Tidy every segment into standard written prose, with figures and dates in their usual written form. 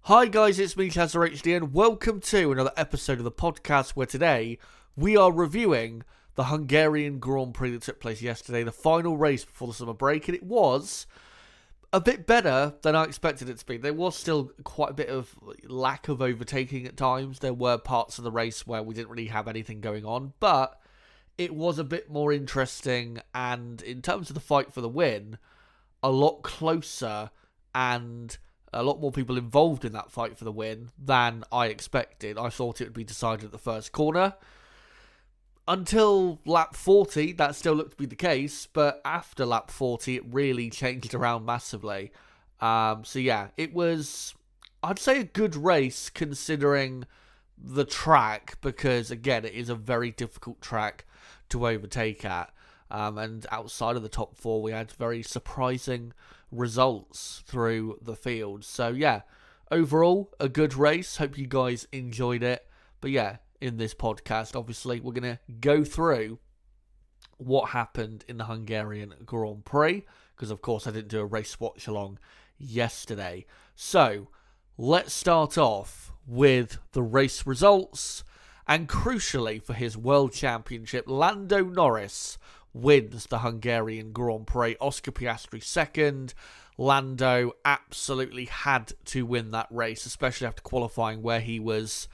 Hi guys, it's me, CHD, and welcome to another episode of the podcast where today we are reviewing the Hungarian Grand Prix that took place yesterday, the final race before the summer break, and it was a bit better than I expected it to be. There was still quite a bit of lack of overtaking at times. There were parts of the race where we didn't really have anything going on, but it was a bit more interesting, and in terms of the fight for the win, a lot closer and a lot more people involved in that fight for the win than I expected. I thought it would be decided at the first corner. Until lap 40, that still looked to be the case, but after lap 40, it really changed around massively. It was, I'd say, a good race considering the track, because, again, it is a very difficult track to overtake at. And outside of the top four, we had very surprising results through the field. So, overall, a good race. Hope you guys enjoyed it. But, in this podcast, obviously, we're going to go through what happened in the Hungarian Grand Prix, because, of course, I didn't do a race watch-along yesterday. So, let's start off with the race results. And crucially for his World Championship, Lando Norris wins the Hungarian Grand Prix. Oscar Piastri second. Lando absolutely had to win that race, especially after qualifying where he was,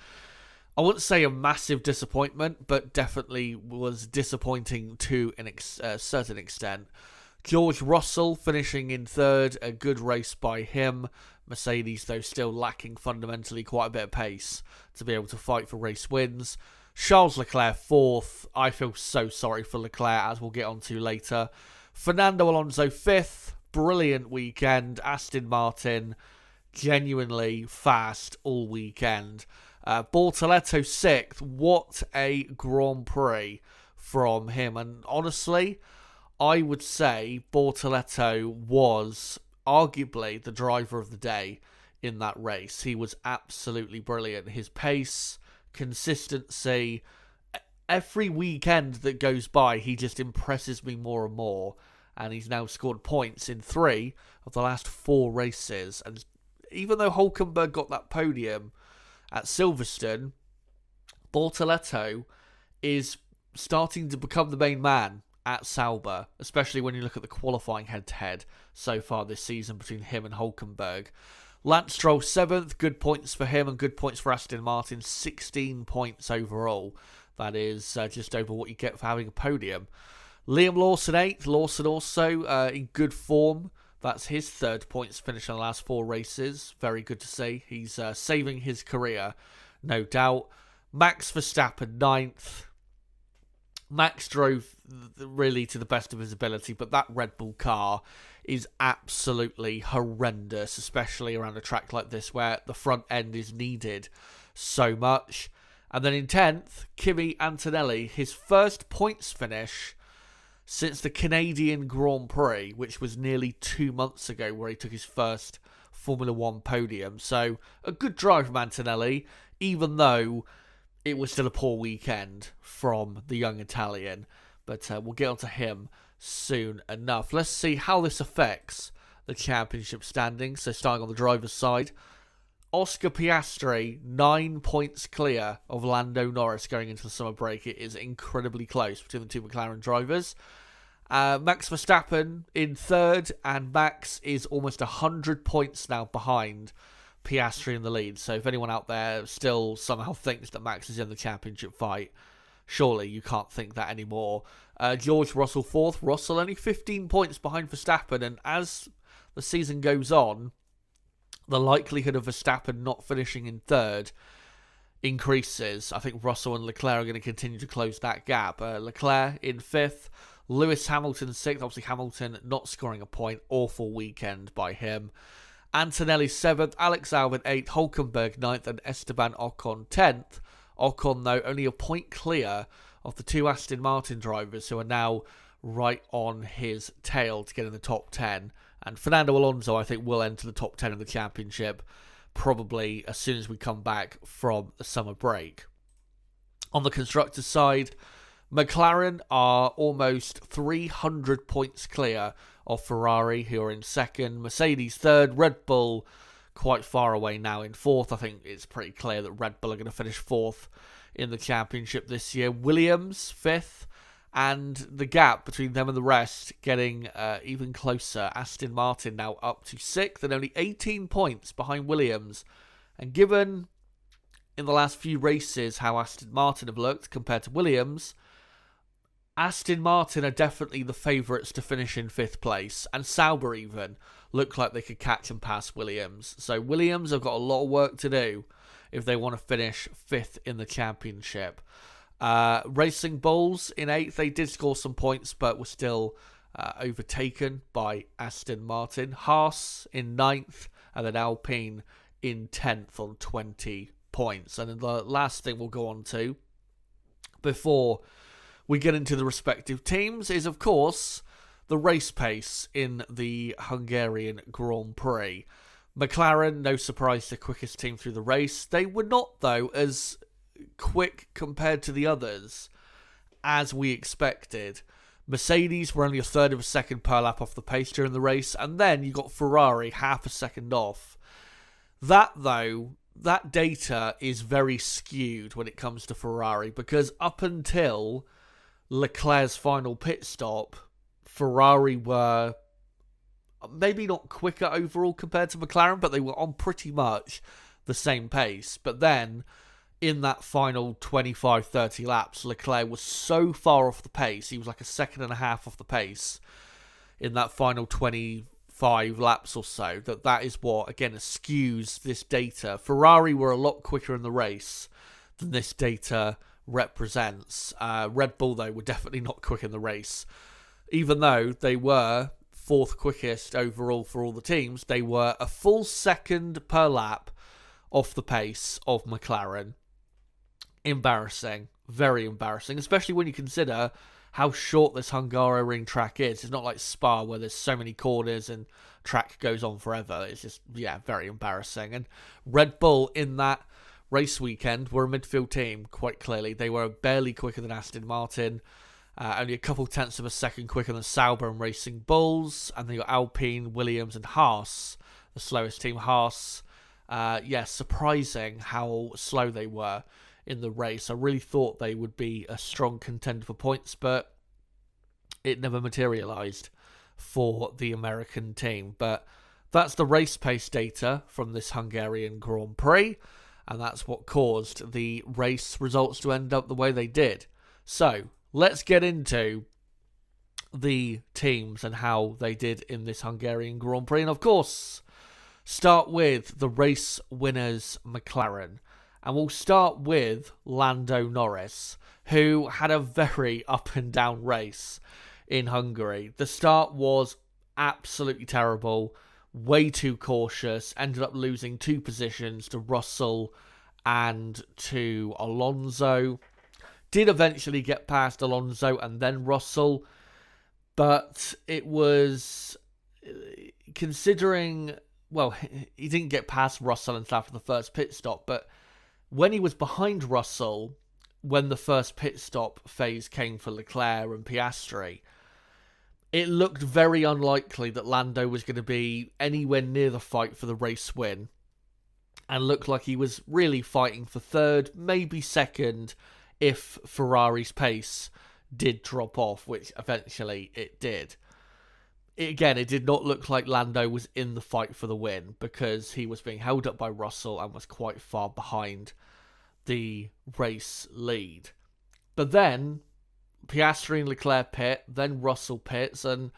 I wouldn't say a massive disappointment, but definitely was disappointing to a certain extent. George Russell finishing in third, a good race by him. Mercedes, though, still lacking fundamentally quite a bit of pace to be able to fight for race wins. Charles Leclerc fourth. I feel so sorry for Leclerc, as we'll get onto later. Fernando Alonso fifth. Brilliant weekend. Aston Martin, genuinely fast all weekend. Bortoleto sixth. What a Grand Prix from him. And honestly, I would say Bortoleto was arguably the driver of the day in that race. He was absolutely brilliant. His pace, consistency, every weekend that goes by, he just impresses me more and more. And he's now scored points in 3 of the last 4 races. And even though Hülkenberg got that podium at Silverstone, Bortoleto is starting to become the main man at Sauber, especially when you look at the qualifying head-to-head so far this season between him and Hülkenberg. Lance Stroll 7th, good points for him and good points for Aston Martin, 16 points overall. That is just over what you get for having a podium. Liam Lawson 8th, Lawson also in good form. That's his 3rd points finish in the last 4 races. Very good to see. He's saving his career, no doubt. Max Verstappen 9th. Max drove really to the best of his ability, but that Red Bull car is absolutely horrendous, especially around a track like this where the front end is needed so much. And then in 10th, Kimi Antonelli, his first points finish since the Canadian Grand Prix, which was nearly 2 months ago, where he took his first Formula 1 podium. So a good drive from Antonelli, even though it was still a poor weekend from the young Italian. But we'll get onto him soon enough. Let's see how this affects the championship standings. So starting on the driver's side, Oscar Piastri, 9 points clear of Lando Norris going into the summer break. It is incredibly close between the two McLaren drivers. Max Verstappen in third, and Max is almost 100 points now behind Piastri in the lead. So if anyone out there still somehow thinks that Max is in the championship fight, surely you can't think that anymore. George Russell fourth. Russell only 15 points behind Verstappen, and as the season goes on, the likelihood of Verstappen not finishing in third increases. I think Russell and Leclerc are going to continue to close that gap. Leclerc in fifth. Lewis Hamilton sixth. Obviously Hamilton not scoring a point. Awful weekend by him. Antonelli 7th, Alex Albon 8th, Hülkenberg 9th, and Esteban Ocon 10th. Ocon, though, only a point clear of the 2 Aston Martin drivers, who are now right on his tail to get in the top 10. And Fernando Alonso, I think, will enter the top 10 of the championship probably as soon as we come back from the summer break. On the constructors' side, McLaren are almost 300 points clear of Ferrari, who are in second. Mercedes third. Red Bull quite far away now in fourth. I think it's pretty clear that Red Bull are going to finish fourth in the championship this year. Williams, fifth. And the gap between them and the rest getting even closer. Aston Martin now up to sixth and only 18 points behind Williams. And given in the last few races how Aston Martin have looked compared to Williams, Aston Martin are definitely the favourites to finish in fifth place. And Sauber even look like they could catch and pass Williams. So Williams have got a lot of work to do if they want to finish fifth in the championship. Racing Bulls in eighth, they did score some points, but were still overtaken by Aston Martin. Haas in ninth, and then Alpine in 10th on 20 points. And then the last thing we'll go on to before we get into the respective teams is, of course, the race pace in the Hungarian Grand Prix. McLaren, no surprise, the quickest team through the race. They were not, though, as quick compared to the others as we expected. Mercedes were only a third of a second per lap off the pace during the race, and then you got Ferrari half a second off. That data is very skewed when it comes to Ferrari, because up until Leclerc's final pit stop, Ferrari were maybe not quicker overall compared to McLaren, but they were on pretty much the same pace. But then in that final 25-30 laps, Leclerc was so far off the pace. He was like a second and a half off the pace in that final 25 laps or so. That is what, again, skews this data. Ferrari were a lot quicker in the race than this data represents. Red Bull, though, were definitely not quick in the race. Even though they were fourth quickest overall for all the teams, they were a full second per lap off the pace of McLaren. Embarrassing. Very embarrassing, especially when you consider how short this Hungarian track is. It's not like Spa where there's so many corners and track goes on forever. It's just, very embarrassing. And Red Bull in that race weekend were a midfield team, quite clearly. They were barely quicker than Aston Martin, only a couple tenths of a second quicker than Sauber and Racing Bulls. And they got Alpine, Williams and Haas, the slowest team. Haas, surprising how slow they were in the race. I really thought they would be a strong contender for points, but it never materialised for the American team. But that's the race pace data from this Hungarian Grand Prix, and that's what caused the race results to end up the way they did. So let's get into the teams and how they did in this Hungarian Grand Prix, and of course start with the race winners, McLaren. And we'll start with Lando Norris, who had a very up and down race in Hungary. The start was absolutely terrible, way too cautious, ended up losing 2 positions to Russell and to Alonso. Did eventually get past Alonso and then Russell, but it was, considering, well, he didn't get past Russell until after the first pit stop, but when he was behind Russell, when the first pit stop phase came for Leclerc and Piastri, it looked very unlikely that Lando was going to be anywhere near the fight for the race win, and looked like he was really fighting for third, maybe second, if Ferrari's pace did drop off, which eventually it did. It did not look like Lando was in the fight for the win, because he was being held up by Russell and was quite far behind the race lead. But then Piastri and Leclerc pit, then Russell pits, and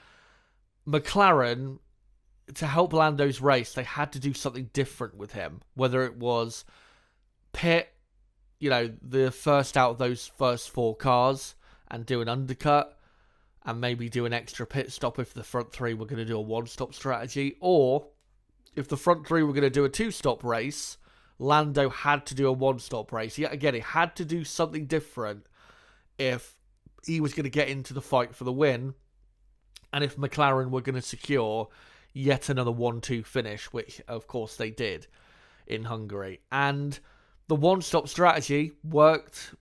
McLaren, to help Lando's race, they had to do something different with him. Whether it was pit, the first out of those first 4 cars and do an undercut, and maybe do an extra pit stop if the front 3 were going to do a 1-stop strategy, or if the front 3 were going to do a 2-stop race, Lando had to do a 1-stop race. Yet again, he had to do something different if he was going to get into the fight for the win, and if McLaren were going to secure yet another 1-2 finish, which of course they did in Hungary. And the 1-stop strategy worked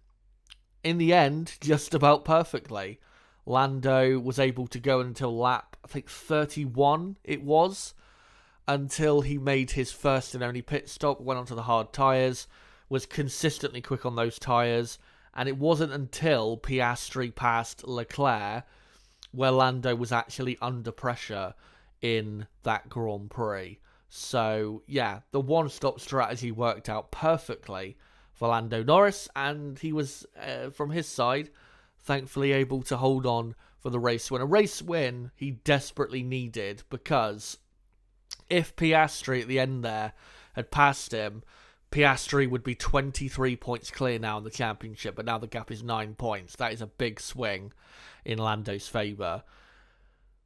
in the end just about perfectly. Lando was able to go until lap, I think 31 it was, until he made his first and only pit stop, went onto the hard tyres, was consistently quick on those tyres, and it wasn't until Piastri passed Leclerc where Lando was actually under pressure in that Grand Prix. So, yeah, the one-stop strategy worked out perfectly for Lando Norris, and he was, from his side, thankfully able to hold on for the race win. A race win he desperately needed, because if Piastri at the end there had passed him, Piastri would be 23 points clear now in the championship, but now the gap is 9 points. That is a big swing in Lando's favour.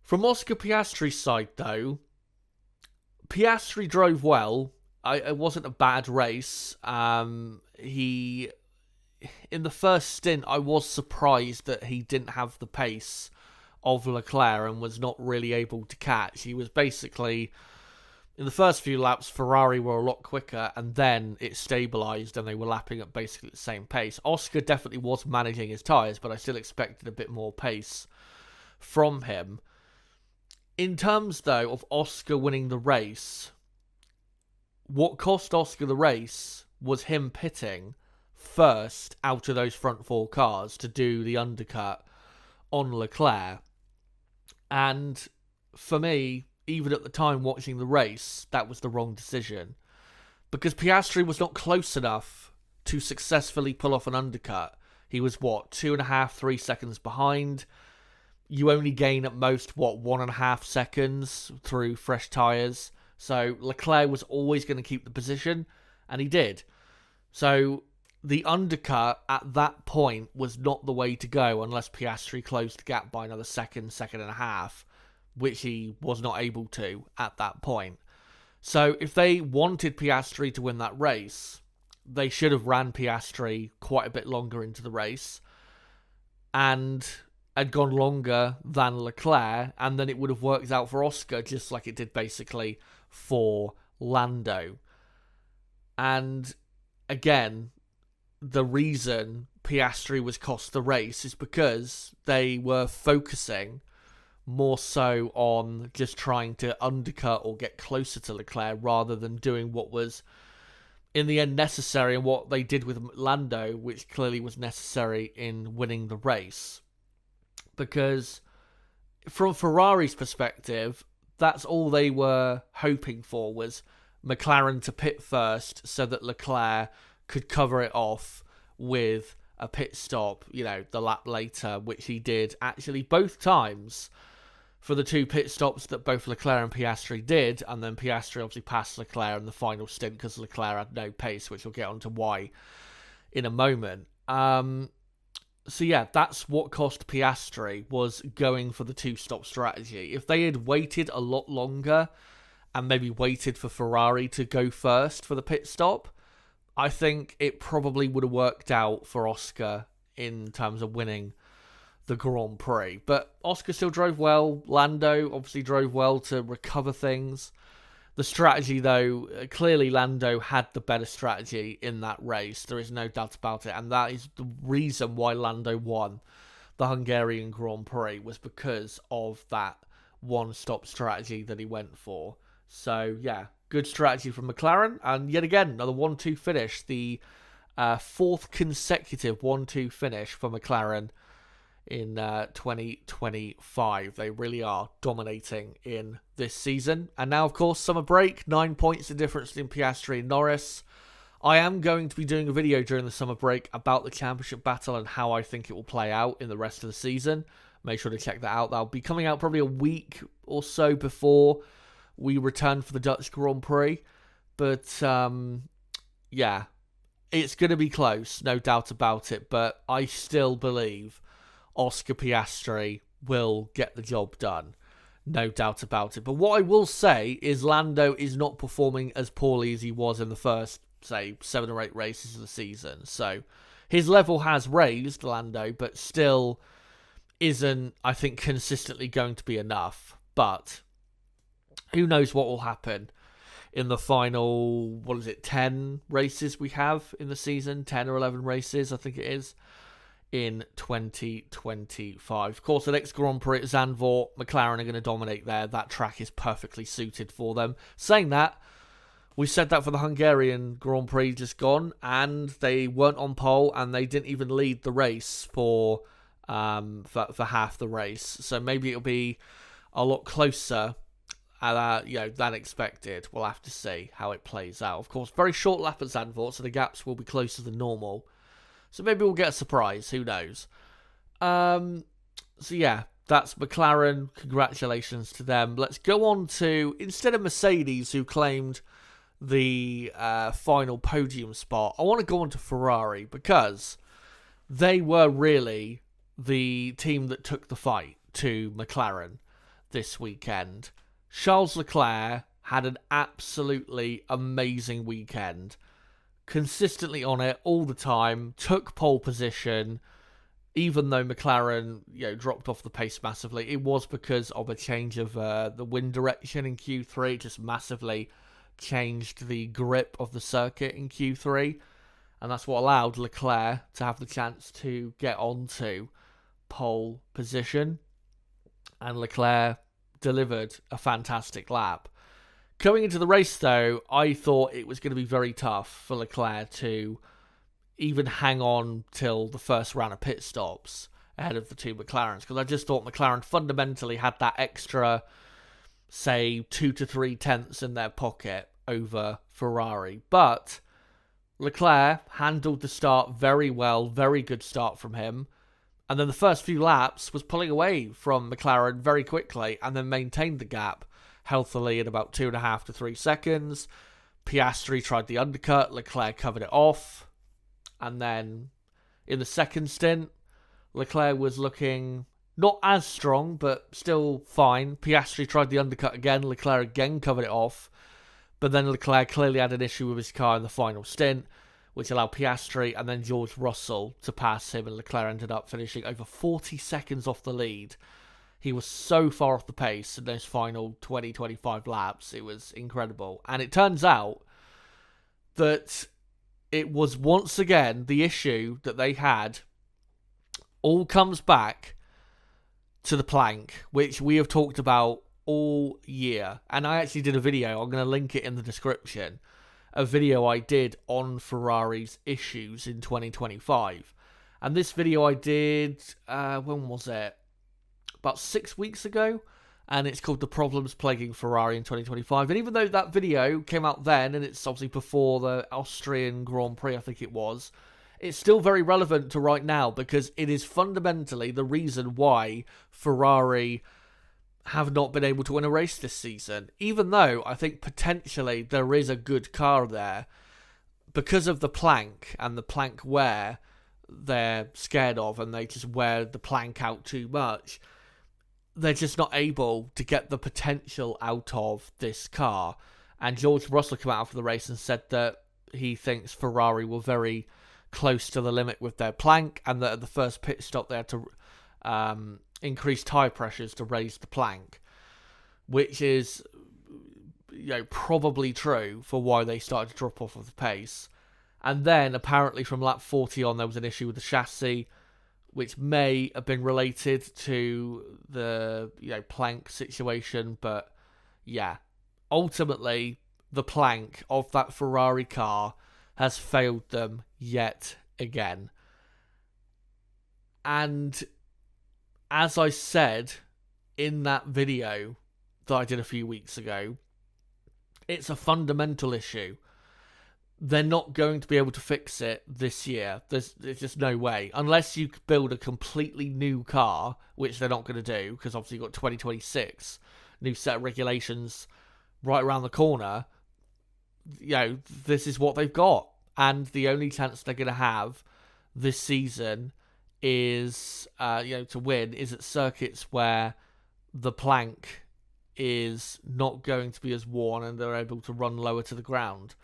From Oscar Piastri's side, though, Piastri drove well. It wasn't a bad race. In the first stint, I was surprised that he didn't have the pace of Leclerc and was not really able to catch. He was basically, in the first few laps, Ferrari were a lot quicker, and then it stabilised and they were lapping at basically the same pace. Oscar definitely was managing his tyres, but I still expected a bit more pace from him. In terms, though, of Oscar winning the race, what cost Oscar the race was him pitting first out of those front four cars to do the undercut on Leclerc. And for me, even at the time watching the race, that was the wrong decision, because Piastri was not close enough to successfully pull off an undercut. He was, 2.5, 3 seconds behind. You only gain at most, 1.5 seconds through fresh tyres. So Leclerc was always going to keep the position, and he did. So the undercut at that point was not the way to go unless Piastri closed the gap by another second and a half, which he was not able to at that point. So if they wanted Piastri to win that race, they should have ran Piastri quite a bit longer into the race and had gone longer than Leclerc, and then it would have worked out for Oscar just like it did basically for Lando. And again, the reason Piastri was cost the race is because they were focusing more so on just trying to undercut or get closer to Leclerc rather than doing what was in the end necessary, and what they did with Lando, which clearly was necessary in winning the race. Because from Ferrari's perspective, that's all they were hoping for, was McLaren to pit first so that Leclerc could cover it off with a pit stop, the lap later, which he did actually both times for the two pit stops that both Leclerc and Piastri did, and then Piastri obviously passed Leclerc in the final stint because Leclerc had no pace, which we'll get onto why in a moment. So yeah, that's what cost Piastri, was going for the two-stop strategy. If they had waited a lot longer and maybe waited for Ferrari to go first for the pit stop, I think it probably would have worked out for Oscar in terms of winning the Grand Prix. But Oscar still drove well. Lando obviously drove well to recover things. The strategy, though, clearly Lando had the better strategy in that race. There is no doubt about it. And that is the reason why Lando won the Hungarian Grand Prix, was because of that one-stop strategy that he went for. So, yeah, good strategy from McLaren. And yet again, another 1-2 finish. The fourth consecutive 1-2 finish for McLaren in 2025. They really are dominating in this season. And now, of course, summer break. 9 points the difference in Piastri and Norris. I am going to be doing a video during the summer break about the championship battle and how I think it will play out in the rest of the season. Make sure to check that out. That'll be coming out probably a week or so before we return for the Dutch Grand Prix. But, yeah, it's going to be close, no doubt about it. But I still believe Oscar Piastri will get the job done. No doubt about it. But what I will say is Lando is not performing as poorly as he was in the first, say, 7 or 8 races of the season. So his level has raised, Lando, but still isn't, I think, consistently going to be enough. But who knows what will happen in the final, 10 races we have in the season? 10 or 11 races, I think it is. in 2025. Of course, the next Grand Prix at Zandvoort, McLaren are going to dominate there. That track is perfectly suited for them. Saying that, we said that for the Hungarian Grand Prix just gone, and they weren't on pole, and they didn't even lead the race for half the race. So maybe it'll be a lot closer than expected. We'll have to see how it plays out. Of course, very short lap at Zandvoort, so the gaps will be closer than normal. So maybe we'll get a surprise. Who knows? So yeah, that's McLaren. Congratulations to them. Let's go on to, instead of Mercedes, who claimed the final podium spot, I want to go on to Ferrari, because they were really the team that took the fight to McLaren this weekend. Charles Leclerc had an absolutely amazing weekend. Consistently on it all the time, took pole position, even though McLaren dropped off the pace massively. It was because of a change of the wind direction in Q3. It just massively changed the grip of the circuit in Q3, and that's what allowed Leclerc to have the chance to get onto pole position, and Leclerc delivered a fantastic lap. Going into the race, though, I thought it was going to be very tough for Leclerc to even hang on till the first round of pit stops ahead of the two McLarens, because I just thought McLaren fundamentally had that extra, say, 2 to 3 tenths in their pocket over Ferrari. But Leclerc handled the start very well, very good start from him. And then the first few laps was pulling away from McLaren very quickly, and then maintained the gap healthily at about 2.5 to 3 seconds. Piastri tried the undercut, Leclerc covered it off. And then in the second stint, Leclerc was looking not as strong, but still fine. Piastri tried the undercut again, Leclerc again covered it off. But then Leclerc clearly had an issue with his car in the final stint, which allowed Piastri and then George Russell to pass him, and Leclerc ended up finishing over 40 seconds off the lead. He was so far off the pace in those final 20-25 laps. It was incredible. And it turns out that it was once again the issue that they had all comes back to the plank, which we have talked about all year. And I actually did a video, I'm going to link it in the description, a video I did on Ferrari's issues in 2025. And this video I did, when was it? About 6 weeks ago, and it's called The Problems Plaguing Ferrari in 2025. And even though that video came out then, and it's obviously before the Austrian Grand Prix, I think it was, it's still very relevant to right now, because it is fundamentally the reason why Ferrari have not been able to win a race this season. Even though I think potentially there is a good car there, because of the plank and the plank wear they're scared of, and they just wear the plank out too much, they're just not able to get the potential out of this car. And George Russell came out after the race and said that he thinks Ferrari were very close to the limit with their plank, and that at the first pit stop they had to increase tyre pressures to raise the plank, which is probably true for why they started to drop off of the pace. And then apparently from lap 40 on there was an issue with the chassis, which may have been related to the plank situation. But yeah, ultimately the plank of that Ferrari car has failed them yet again. And as I said in that video that I did a few weeks ago, it's a fundamental issue. They're not going to be able to fix it this year. There's just no way. Unless you build a completely new car, which they're not going to do, because obviously you've got 2026, new set of regulations right around the corner. This is what they've got. And the only chance they're going to have this season is, to win, is at circuits where the plank is not going to be as worn and they're able to run lower to the ground.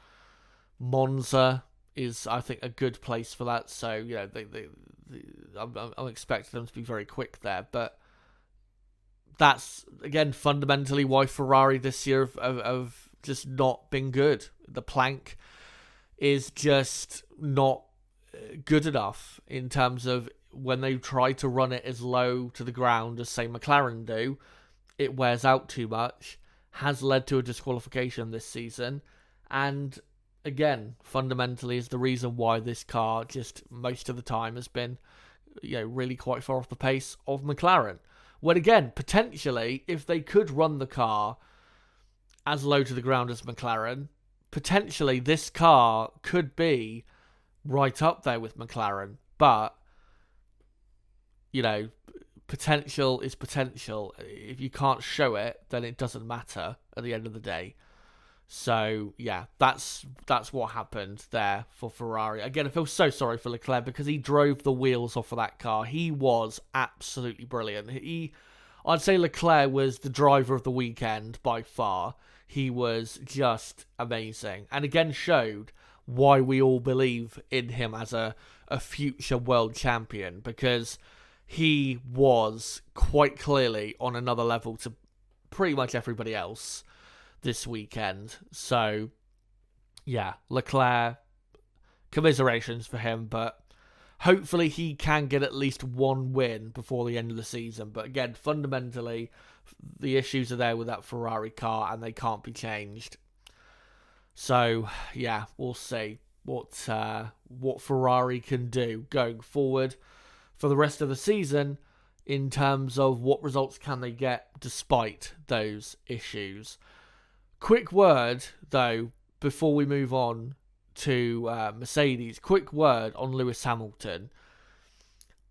Monza is, I think, a good place for that. So, I'm expecting them to be very quick there. But that's, again, fundamentally why Ferrari this year have just not been good. The plank is just not good enough in terms of when they try to run it as low to the ground as, say, McLaren do, it wears out too much, has led to a disqualification this season, and again, fundamentally is the reason why this car just most of the time has been, really quite far off the pace of McLaren. When again, potentially, if they could run the car as low to the ground as McLaren, potentially this car could be right up there with McLaren. But, potential is potential. If you can't show it, then it doesn't matter at the end of the day. So, yeah, that's what happened there for Ferrari. Again, I feel so sorry for Leclerc because he drove the wheels off of that car. He was absolutely brilliant. I'd say Leclerc was the driver of the weekend by far. He was just amazing. And again, showed why we all believe in him as a future world champion, because he was quite clearly on another level to pretty much everybody else this weekend. So, yeah, Leclerc, commiserations for him, but hopefully he can get at least one win before the end of the season. But again, fundamentally, the issues are there with that Ferrari car and they can't be changed. So, yeah, we'll see what Ferrari can do going forward for the rest of the season in terms of what results can they get despite those issues. Quick word, though, before we move on to Mercedes. Quick word on Lewis Hamilton.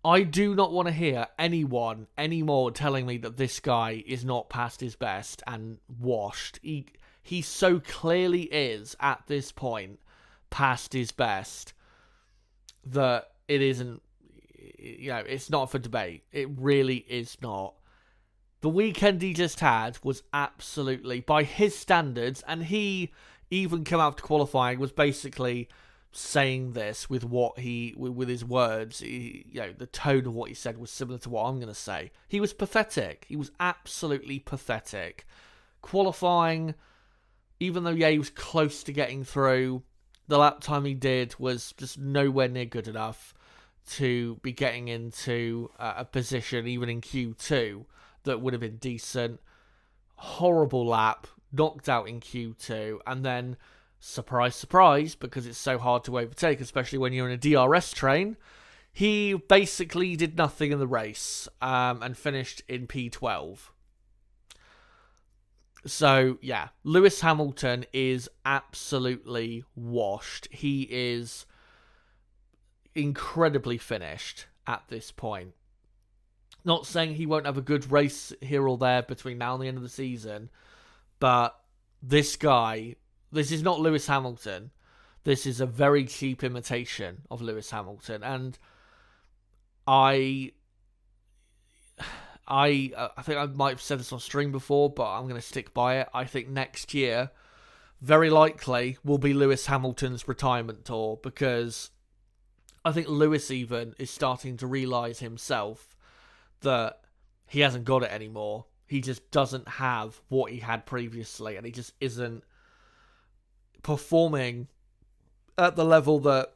I do not want to hear anyone anymore telling me that this guy is not past his best and washed. He so clearly is, at this point, past his best that it isn't, it's not for debate. It really is not. The weekend he just had was absolutely, by his standards, and he even came out to qualifying, was basically saying this with his words. The tone of what he said was similar to what I'm going to say. He was pathetic. He was absolutely pathetic. Qualifying, even though, he was close to getting through, the lap time he did was just nowhere near good enough to be getting into a position, even in Q2, that would have been decent. Horrible lap, knocked out in Q2, and then, surprise, surprise, because it's so hard to overtake, especially when you're in a DRS train, he basically did nothing in the race, and finished in P12. So, yeah, Lewis Hamilton is absolutely washed. He is incredibly finished at this point. Not saying he won't have a good race here or there between now and the end of the season, but this guy, this is not Lewis Hamilton. This is a very cheap imitation of Lewis Hamilton, and I think I might have said this on stream before, but I'm going to stick by it. I think next year, very likely, will be Lewis Hamilton's retirement tour, because I think Lewis even is starting to realise himself that he hasn't got it anymore. He just doesn't have what he had previously, and he just isn't performing at the level that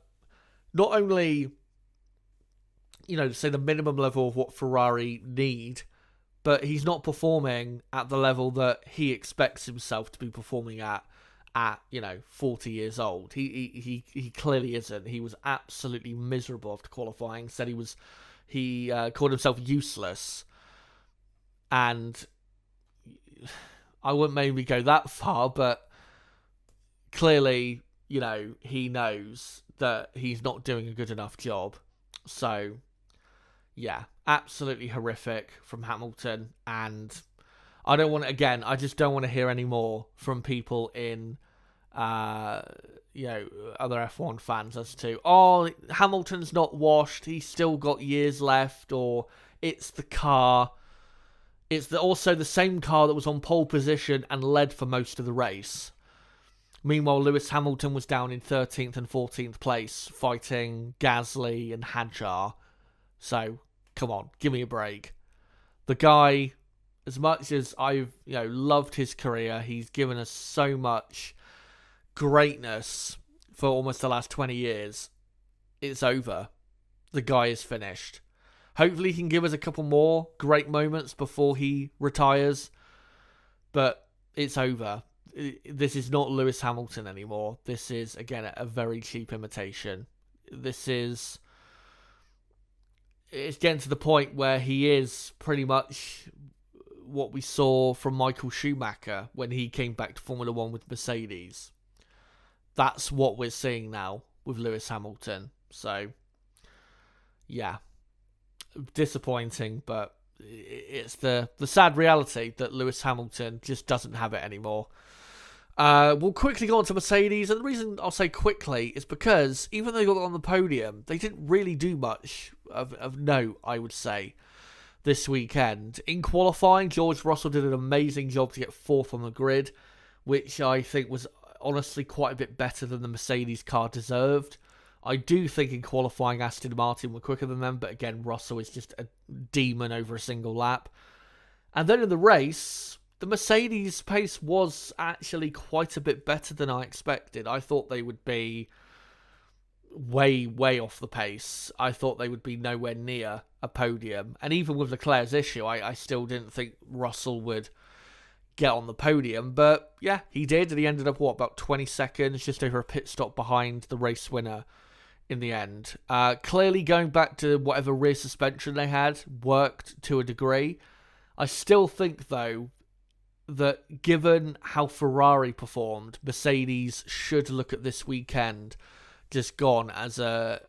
not only, say the minimum level of what Ferrari need, but he's not performing at the level that he expects himself to be performing at 40 years old. He clearly isn't. He was absolutely miserable after qualifying. Said he called himself useless, and I wouldn't maybe go that far, but clearly, he knows that he's not doing a good enough job. So, yeah, absolutely horrific from Hamilton, and I just don't want to hear any more from people in, other F1 fans as to, Hamilton's not washed, he's still got years left, or it's the car. It's also the same car that was on pole position and led for most of the race. Meanwhile, Lewis Hamilton was down in 13th and 14th place, fighting Gasly and Hadjar. So, come on, give me a break. The guy, as much as I've loved his career, he's given us so much greatness for almost the last 20 years. It's over. The guy is finished. Hopefully he can give us a couple more great moments before he retires. But it's over. This is not Lewis Hamilton anymore. This is, again, a very cheap imitation. It's getting to the point where he is pretty much what we saw from Michael Schumacher when he came back to Formula One with Mercedes. That's what we're seeing now with Lewis Hamilton. So, yeah, disappointing, but it's the sad reality that Lewis Hamilton just doesn't have it anymore. We'll quickly go on to Mercedes, and the reason I'll say quickly is because even though they got on the podium, they didn't really do much of note, I would say, this weekend. In qualifying, George Russell did an amazing job to get fourth on the grid, which I think was honestly quite a bit better than the Mercedes car deserved. I do think in qualifying Aston Martin were quicker than them, but again, Russell is just a demon over a single lap. And then in the race, the Mercedes pace was actually quite a bit better than I expected. I thought they would be way, way off the pace. I thought they would be nowhere near a podium. And even with Leclerc's issue, I still didn't think Russell would get on the podium. But yeah, he did. And he ended up, about 20 seconds, just over a pit stop behind the race winner in the end. Clearly going back to whatever rear suspension they had worked to a degree. I still think, though, that given how Ferrari performed, Mercedes should look at this weekend just gone as a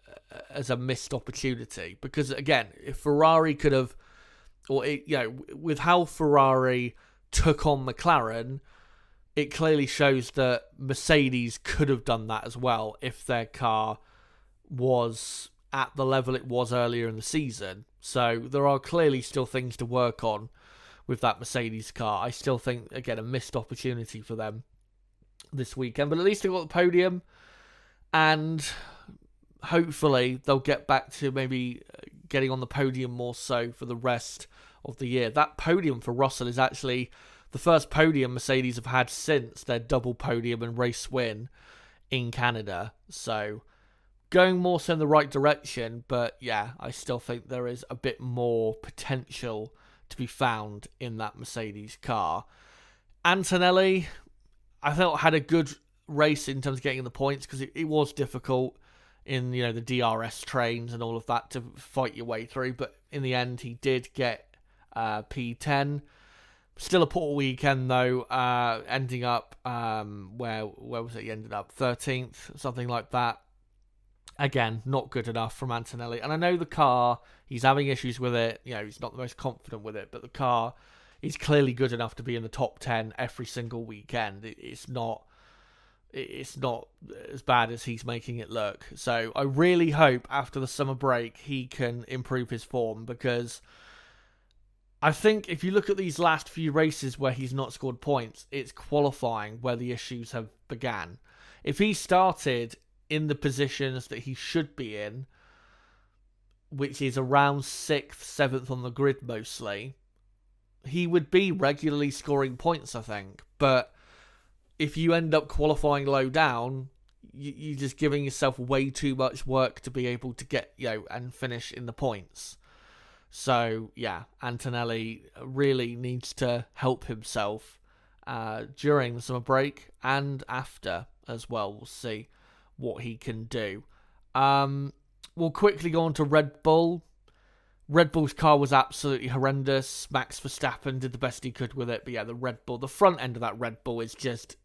missed opportunity. Because again, if Ferrari could have, with how Ferrari took on McLaren, it clearly shows that Mercedes could have done that as well if their car was at the level it was earlier in the season. So there are clearly still things to work on with that Mercedes car. I still think, again, a missed opportunity for them this weekend. But at least they got the podium, and hopefully they'll get back to maybe getting on the podium more so for the rest of the year. That podium for Russell is actually the first podium Mercedes have had since their double podium and race win in Canada. So going more so in the right direction, but yeah, I still think there is a bit more potential to be found in that Mercedes car. Antonelli, I felt, had a good race in terms of getting the points, because it was difficult in the DRS trains and all of that to fight your way through, but in the end he did get P10. Still a poor weekend though, ending up where was it he ended up? 13th, something like that. Again, not good enough from Antonelli. And I know the car, he's having issues with it. He's not the most confident with it. But the car is clearly good enough to be in the top 10 every single weekend. It's not as bad as he's making it look. So I really hope after the summer break he can improve his form. Because I think if you look at these last few races where he's not scored points, it's qualifying where the issues have began. If he started in the positions that he should be in, which is around 6th, 7th on the grid mostly, he would be regularly scoring points, I think. But if you end up qualifying low down, you're just giving yourself way too much work to be able to get, and finish in the points. So, yeah, Antonelli really needs to help himself during the summer break and after as well. We'll see what he can do. We'll quickly go on to Red Bull. Red Bull's car was absolutely horrendous. Max Verstappen did the best he could with it, but yeah, the front end of that Red Bull is just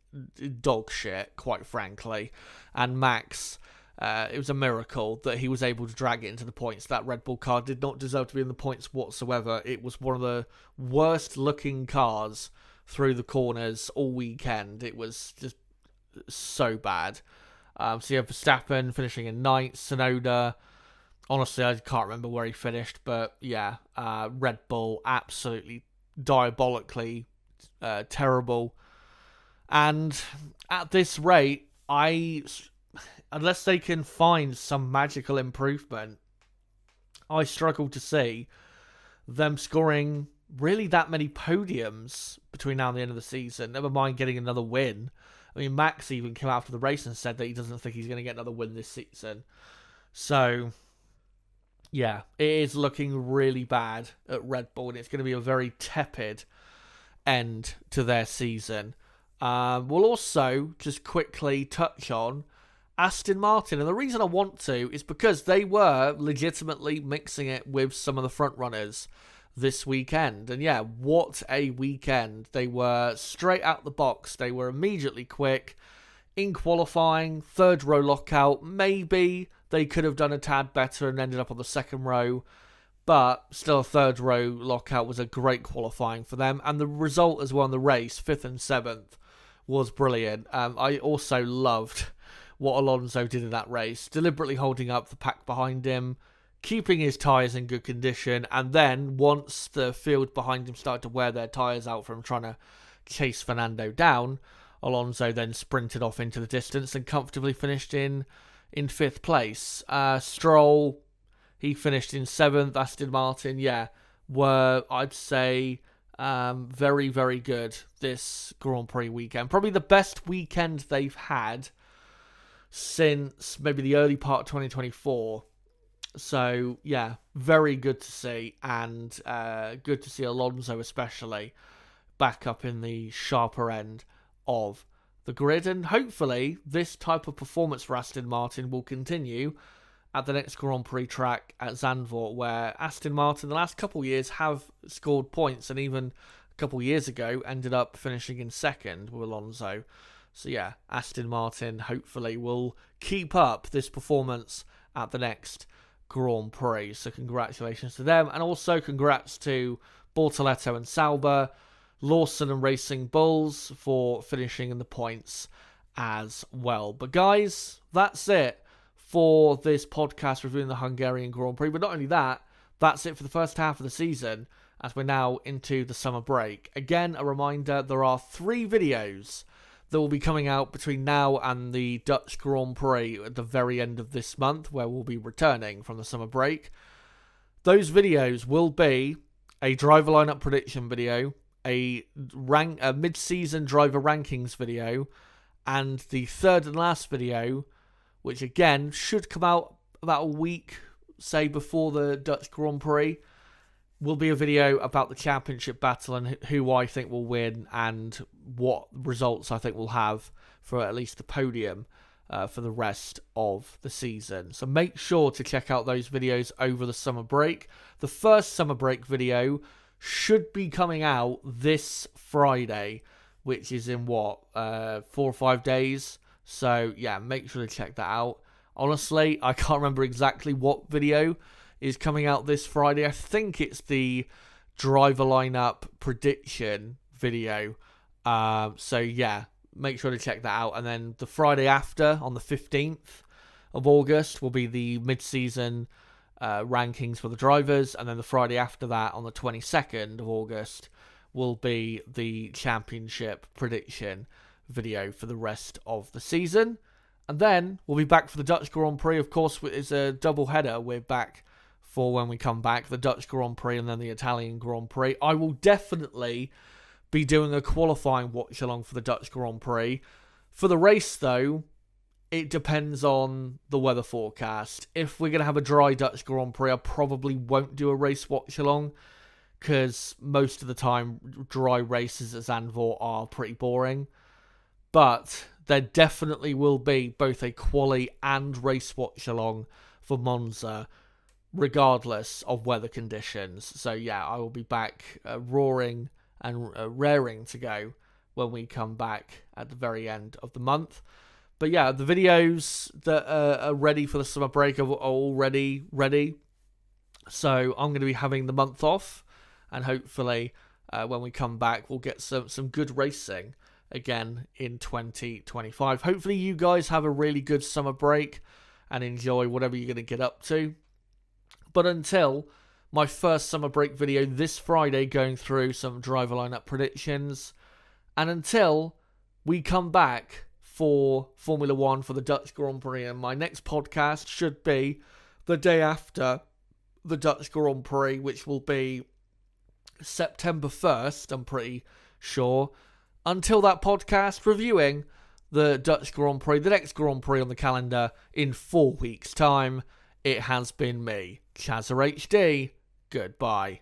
dog shit, quite frankly. And Max, it was a miracle that he was able to drag it into the points. That Red Bull car did not deserve to be in the points whatsoever. It was one of the worst looking cars through the corners all weekend. It was just so bad. So you have Verstappen finishing in 9th, Tsunoda, honestly I can't remember where he finished, but yeah, Red Bull absolutely diabolically terrible. And at this rate, unless they can find some magical improvement, I struggle to see them scoring really that many podiums between now and the end of the season, never mind getting another win. I mean, Max even came out after the race and said that he doesn't think he's going to get another win this season. So, Yeah, it is looking really bad at Red Bull, and it's going to be a very tepid end to their season. We'll also just quickly touch on Aston Martin, and the reason I want to is because they were legitimately mixing it with some of the front runners this weekend. And yeah, what a weekend. They were straight out the box. They were immediately quick. In qualifying, third row lockout. Maybe they could have done a tad better and ended up on the second row. But still, a third row lockout was a great qualifying for them. And the result as well in the race, 5th and 7th, was brilliant. I also loved what Alonso did in that race. Deliberately holding up the pack behind him, keeping his tyres in good condition. And then, once the field behind him started to wear their tyres out from trying to chase Fernando down, Alonso then sprinted off into the distance and comfortably finished in 5th place. Stroll, he finished in 7th. Aston Martin, were, I'd say, very, very good this Grand Prix weekend. Probably the best weekend they've had since maybe the early part of 2024. So, yeah, very good to see. And good to see Alonso especially back up in the sharper end of the grid, and hopefully this type of performance for Aston Martin will continue at the next Grand Prix track at Zandvoort, where Aston Martin the last couple of years have scored points, and even a couple of years ago ended up finishing in second with Alonso. So yeah, Aston Martin hopefully will keep up this performance at the next Grand Prix. So congratulations to them, and also congrats to Bortoleto and Sauber, Lawson and Racing Bulls for finishing in the points as well. But guys, that's it for this podcast reviewing the Hungarian Grand Prix. But not only that, that's it for the first half of the season, as we're now into the summer break. Again, a reminder, there are 3 videos that will be coming out between now and the Dutch Grand Prix at the very end of this month, where we'll be returning from the summer break. Those videos will be a driver lineup prediction video, a mid-season driver rankings video, and the third and last video, which again should come out about a week, say, before the Dutch Grand Prix, will be a video about the championship battle and who I think will win and what results I think we'll have for at least the podium for the rest of the season. So make sure to check out those videos over the summer break. The first summer break video should be coming out this Friday, which is in 4 or 5 days. So yeah, make sure to check that out. Honestly, I can't remember exactly what video is coming out this Friday. I think it's the driver lineup prediction video. So yeah, make sure to check that out. And then the Friday after, on the 15th of August, will be the mid-season rankings for the drivers, and then the Friday after that, on the 22nd of August, will be the championship prediction video for the rest of the season. And then we'll be back for the Dutch Grand Prix. Of course, it's a double header. We're back for when we come back, the Dutch Grand Prix and then the Italian Grand Prix. I will definitely be doing a qualifying watch along for the Dutch Grand Prix. For the race, though, it depends on the weather forecast. If we're going to have a dry Dutch Grand Prix, I probably won't do a race watch along, because most of the time dry races at Zandvoort are pretty boring. But there definitely will be both a quali and race watch along for Monza, regardless of weather conditions. So yeah, I will be back roaring and raring to go when we come back at the very end of the month. But yeah, the videos that are ready for the summer break are already ready. So I'm going to be having the month off, and hopefully when we come back, we'll get some good racing again in 2025. Hopefully you guys have a really good summer break and enjoy whatever you're going to get up to. But until my first summer break video this Friday, going through some driver lineup predictions, and until we come back for Formula One for the Dutch Grand Prix, and my next podcast should be the day after the Dutch Grand Prix, which will be September 1st, I'm pretty sure. Until that podcast, reviewing the Dutch Grand Prix, the next Grand Prix on the calendar in 4 weeks' time. it has been me, Chazza HD. Goodbye.